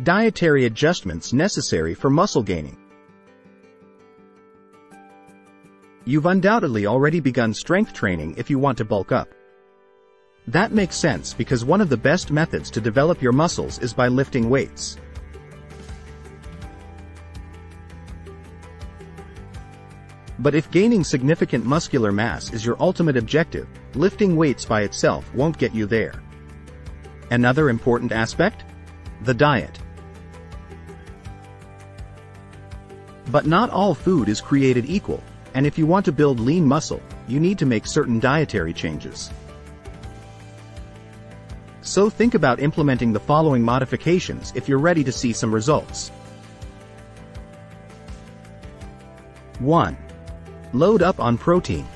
Dietary adjustments necessary for muscle gaining. You've undoubtedly already begun strength training if you want to bulk up. That makes sense because one of the best methods to develop your muscles is by lifting weights. But if gaining significant muscular mass is your ultimate objective, lifting weights by itself won't get you there. Another important aspect? The diet. But not all food is created equal, and if you want to build lean muscle, you need to make certain dietary changes. So think about implementing the following modifications if you're ready to see some results. 1. Load up on protein.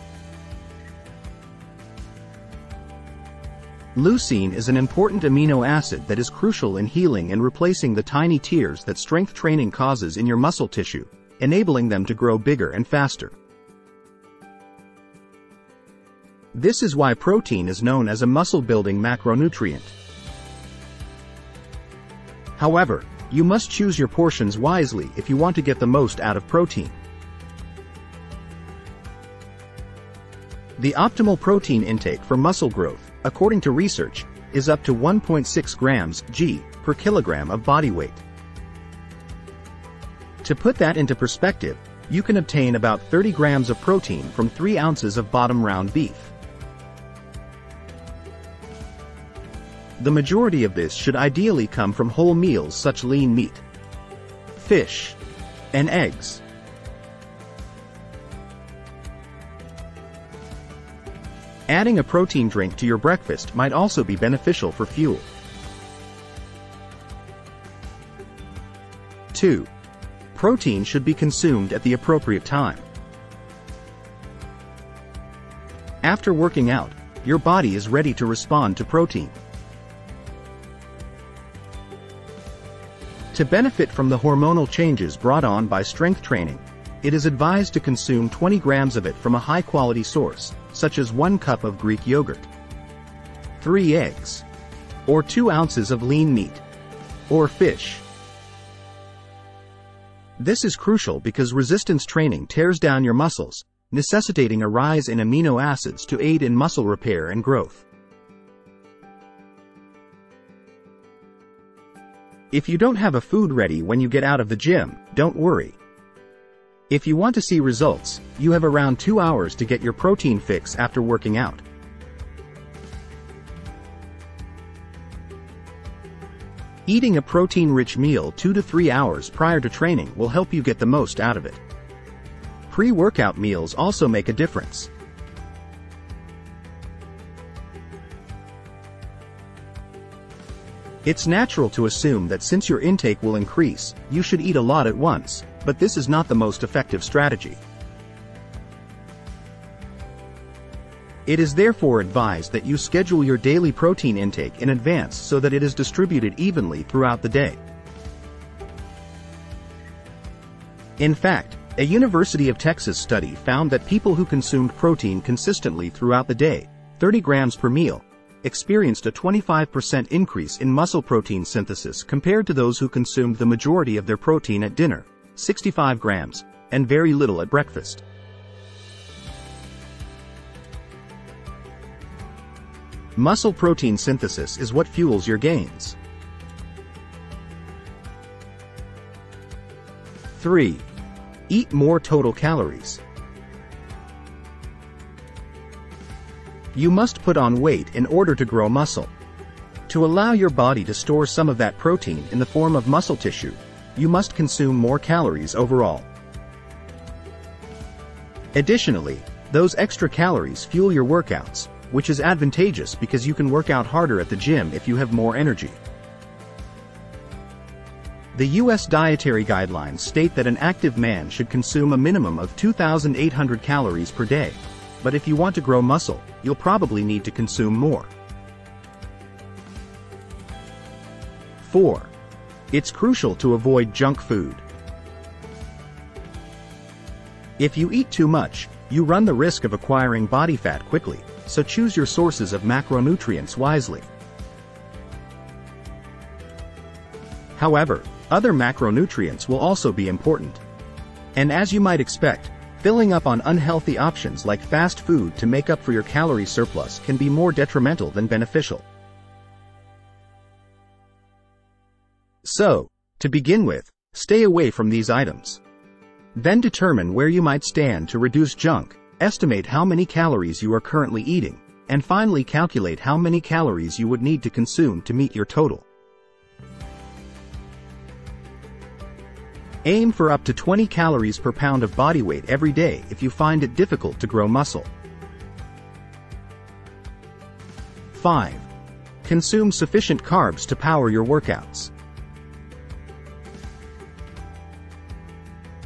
Leucine is an important amino acid that is crucial in healing and replacing the tiny tears that strength training causes in your muscle tissue, enabling them to grow bigger and faster. This is why protein is known as a muscle-building macronutrient. However, you must choose your portions wisely if you want to get the most out of protein. The optimal protein intake for muscle growth, according to research, is up to 1.6 grams g per kilogram of body weight. To put that into perspective, you can obtain about 30 grams of protein from 3 ounces of bottom round beef. The majority of this should ideally come from whole meals such as lean meat, fish, and eggs. Adding a protein drink to your breakfast might also be beneficial for fuel. 2. Protein should be consumed at the appropriate time. After working out, your body is ready to respond to protein. To benefit from the hormonal changes brought on by strength training, it is advised to consume 20 grams of it from a high-quality source, such as 1 cup of Greek yogurt, 3 eggs, or 2 ounces of lean meat, or fish. This is crucial because resistance training tears down your muscles, necessitating a rise in amino acids to aid in muscle repair and growth. If you don't have a food ready when you get out of the gym, don't worry. If you want to see results, you have around 2 hours to get your protein fix after working out. Eating a protein-rich meal 2 to 3 hours prior to training will help you get the most out of it. Pre-workout meals also make a difference. It's natural to assume that since your intake will increase, you should eat a lot at once, but this is not the most effective strategy. It is therefore advised that you schedule your daily protein intake in advance so that it is distributed evenly throughout the day. In fact, a University of Texas study found that people who consumed protein consistently throughout the day, 30 grams per meal, experienced a 25% increase in muscle protein synthesis compared to those who consumed the majority of their protein at dinner, 65 grams, and very little at breakfast. Muscle protein synthesis is what fuels your gains. 3. Eat more total calories. You must put on weight in order to grow muscle. To allow your body to store some of that protein in the form of muscle tissue, you must consume more calories overall. Additionally, those extra calories fuel your workouts, which is advantageous because you can work out harder at the gym if you have more energy. The U.S. dietary guidelines state that an active man should consume a minimum of 2,800 calories per day, but if you want to grow muscle, you'll probably need to consume more. 4. It's crucial to avoid junk food. If you eat too much, you run the risk of acquiring body fat quickly, so choose your sources of macronutrients wisely. However, other macronutrients will also be important. And as you might expect, filling up on unhealthy options like fast food to make up for your calorie surplus can be more detrimental than beneficial. So, to begin with, stay away from these items. Then determine where you might stand to reduce junk, estimate how many calories you are currently eating, and finally calculate how many calories you would need to consume to meet your total. Aim for up to 20 calories per pound of body weight every day if you find it difficult to grow muscle. 5. Consume sufficient carbs to power your workouts.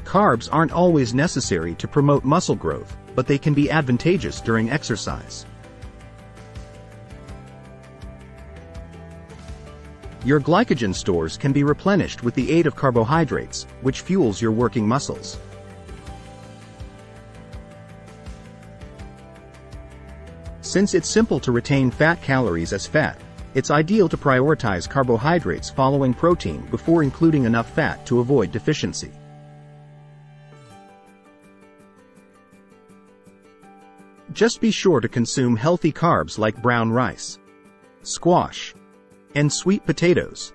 Carbs aren't always necessary to promote muscle growth, but they can be advantageous during exercise. Your glycogen stores can be replenished with the aid of carbohydrates, which fuels your working muscles. Since it's simple to retain fat calories as fat, it's ideal to prioritize carbohydrates following protein before including enough fat to avoid deficiency. Just be sure to consume healthy carbs like brown rice, squash, and sweet potatoes.